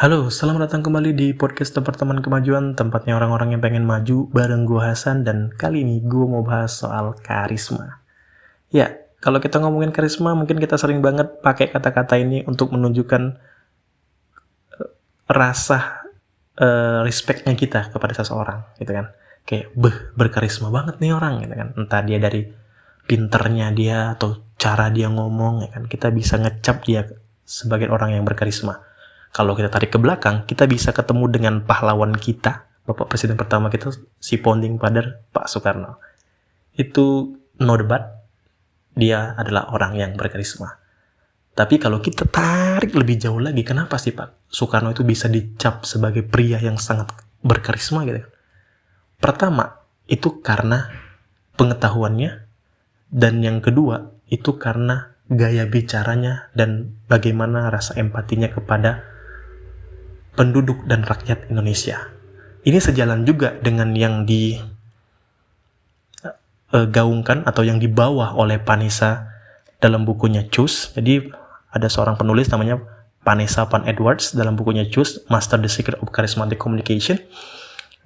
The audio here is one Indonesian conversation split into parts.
Halo, selamat datang kembali di podcast Departemen Kemajuan, tempatnya orang-orang yang pengen maju bareng gue Hasan, dan kali ini gue mau bahas soal karisma. Ya, kalau kita ngomongin karisma, mungkin kita sering banget pakai kata-kata ini untuk menunjukkan rasa respectnya kita kepada seseorang, gitu kan. Kayak, berkarisma banget nih orang, gitu kan. Entah dia dari pinternya dia atau cara dia ngomong, ya kan. Kita bisa ngecap dia sebagai orang yang berkarisma. Kalau kita tarik ke belakang, kita bisa ketemu dengan pahlawan kita, Bapak Presiden pertama kita, si Founding Father, Pak Soekarno. Itu no debat, dia adalah orang yang berkarisma. Tapi kalau kita tarik lebih jauh lagi, kenapa sih Pak Soekarno itu bisa dicap sebagai pria yang sangat berkarisma gitu? Pertama, itu karena pengetahuannya, dan yang kedua, itu karena gaya bicaranya dan bagaimana rasa empatinya kepada penduduk dan rakyat Indonesia. Ini sejalan juga dengan yang digaungkan atau yang dibawa oleh Vanessa dalam bukunya Choose. Jadi ada seorang penulis namanya Vanessa Van Edwards dalam bukunya Choose, Master the Secret of Charismatic Communication.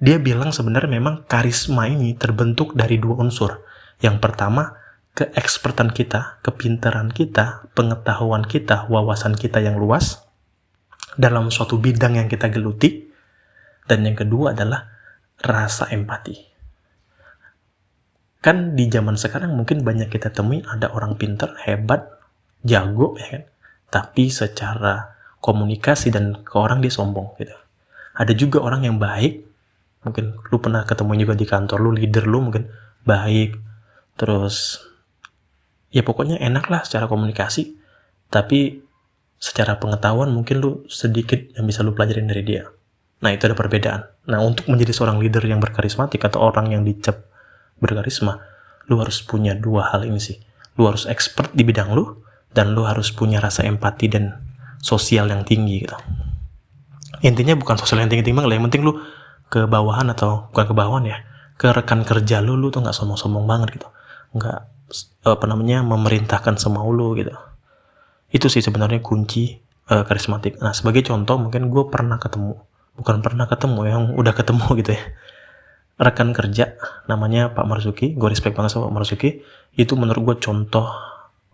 Dia bilang sebenarnya memang karisma ini terbentuk dari dua unsur. Yang pertama, keekspertan kita, kepintaran kita, pengetahuan kita, wawasan kita yang luas dalam suatu bidang yang kita geluti. Dan yang kedua adalah rasa empati. Kan di zaman sekarang mungkin banyak kita temui ada orang pintar, hebat, jago, ya kan? Tapi secara komunikasi dan ke orang dia sombong gitu. Ada juga orang yang baik, mungkin lu pernah ketemu juga di kantor lu, leader lu mungkin baik, terus ya pokoknya enak lah secara komunikasi, tapi secara pengetahuan mungkin lu sedikit yang bisa lu pelajarin dari dia. Nah, itu ada perbedaan. Nah, untuk menjadi seorang leader yang berkarismatik atau orang yang dicap berkarisma, lu harus punya dua hal ini sih. Lu harus expert di bidang lu, dan lu harus punya rasa empati dan sosial yang tinggi gitu. Intinya bukan sosial yang tinggi-tinggi banget lah, yang penting lu ke bawahan, atau bukan ke bawahan ya, ke rekan kerja lu tuh gak sombong-sombong banget gitu. Gak memerintahkan semau lu gitu. Itu sih sebenarnya kunci karismatik. Nah, sebagai contoh mungkin gue yang udah ketemu gitu ya, rekan kerja namanya Pak Marzuki. Gue respect banget sama Pak Marzuki. Itu menurut gue contoh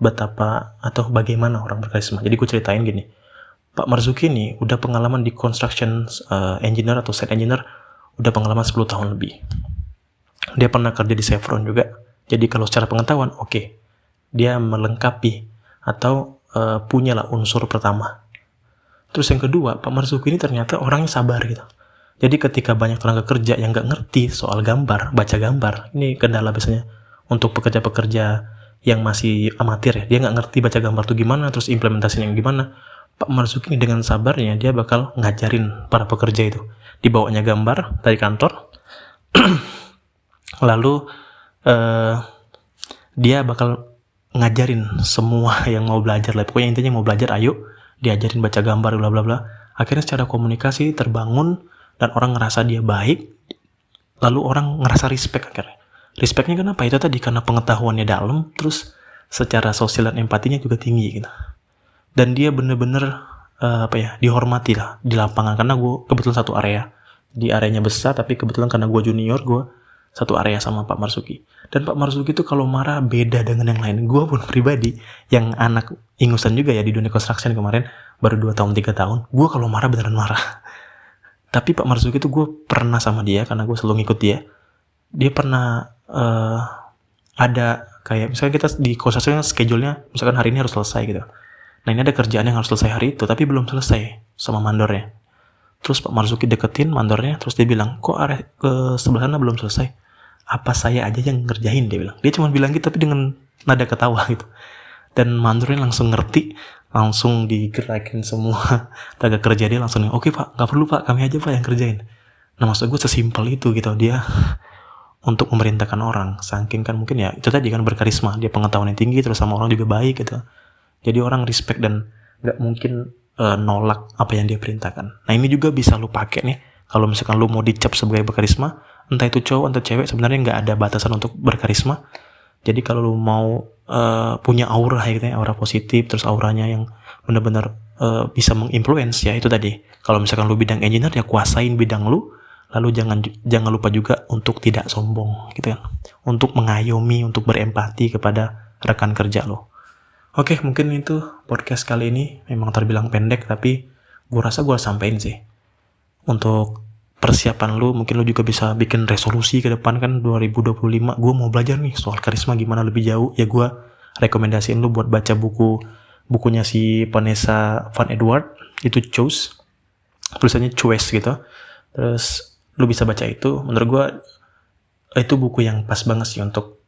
betapa atau bagaimana orang berkarisma. Jadi gue ceritain gini, Pak Marzuki ini udah pengalaman di construction engineer atau site engineer, udah pengalaman 10 tahun lebih. Dia pernah kerja di Chevron juga. Jadi kalau secara pengetahuan, oke, dia melengkapi atau punyalah unsur pertama. Terus yang kedua, Pak Marzuki ini ternyata orangnya sabar gitu. Jadi ketika banyak tenaga kerja yang nggak ngerti soal gambar, baca gambar, ini kendala biasanya untuk pekerja-pekerja yang masih amatir ya, dia nggak ngerti baca gambar tuh gimana, terus implementasinya gimana. Pak Marzuki ini dengan sabarnya dia bakal ngajarin para pekerja itu. Dibawanya gambar dari kantor, lalu dia bakal ngajarin semua yang mau belajar lah. Pokoknya intinya mau belajar, ayo diajarin baca gambar, bla bla bla. Akhirnya secara komunikasi terbangun dan orang ngerasa dia baik. Lalu orang ngerasa respect akhirnya. Respectnya kenapa? Itu tadi karena pengetahuannya dalam, terus secara sosial dan empatinya juga tinggi gitu. Dan dia bener-bener dihormati lah di lapangan, karena gue kebetulan satu area. Di areanya besar, tapi kebetulan karena gue junior, gue satu area sama Pak Marzuki. Dan Pak Marzuki itu kalau marah beda dengan yang lain. Gue pun pribadi yang anak ingusan juga ya di dunia construction kemarin, baru 2 tahun 3 tahun, gue kalau marah beneran marah. Tapi Pak Marzuki itu gue pernah sama dia, karena gue selalu ngikut dia. Dia pernah ada kayak misalnya kita di construction schedule-nya misalkan hari ini harus selesai gitu. Nah, ini ada kerjaan yang harus selesai hari itu tapi belum selesai sama mandornya. Terus Pak Marzuki deketin mandornya, terus dia bilang, kok area ke sebelah sana belum selesai? Apa saya aja yang ngerjain, dia bilang. Dia cuma bilang gitu tapi dengan nada ketawa gitu. Dan mandornya langsung ngerti, langsung digerakin semua tenaga kerja dia langsung, oke Pak, gak perlu Pak, kami aja Pak yang kerjain. Nah, maksud gue sesimpel itu gitu dia untuk memerintahkan orang. Saking kan mungkin ya itu tadi kan berkarisma, dia pengetahuan yang tinggi, terus sama orang juga baik gitu. Jadi orang respect dan gak mungkin nolak apa yang dia perintahkan. Nah, ini juga bisa lu pakai nih kalau misalkan lu mau dicap sebagai berkarisma, entah itu cowok atau cewek, sebenarnya nggak ada batasan untuk berkarisma. Jadi kalau lu mau punya aura gitu ya, aura positif, terus auranya yang benar-benar bisa menginfluence ya itu tadi. Kalau misalkan lu bidang engineer ya kuasain bidang lu, lalu jangan lupa juga untuk tidak sombong gitu kan, untuk mengayomi, untuk berempati kepada rekan kerja lo. Oke, mungkin itu podcast kali ini memang terbilang pendek, tapi gue rasa gue sampein sih. Untuk persiapan lu, mungkin lu juga bisa bikin resolusi ke depan kan 2025, gue mau belajar nih soal karisma gimana lebih jauh, ya gue rekomendasiin lu buat baca bukunya si Vanessa Van Edward, itu Choose, tulisannya Choice gitu. Terus lu bisa baca itu, menurut gue itu buku yang pas banget sih untuk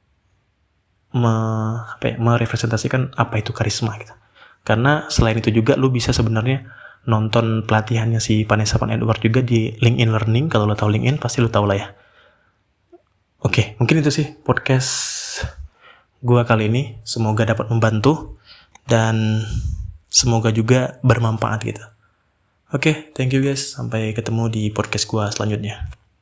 merepresentasikan apa itu karisma gitu. Karena selain itu juga lu bisa sebenarnya nonton pelatihannya si Vanessa Van Edward juga di LinkedIn Learning. Kalau lo tahu LinkedIn pasti lo tahu lah ya. Oke, mungkin itu sih podcast gua kali ini. Semoga dapat membantu dan semoga juga bermanfaat gitu. Oke, thank you guys. Sampai ketemu di podcast gua selanjutnya.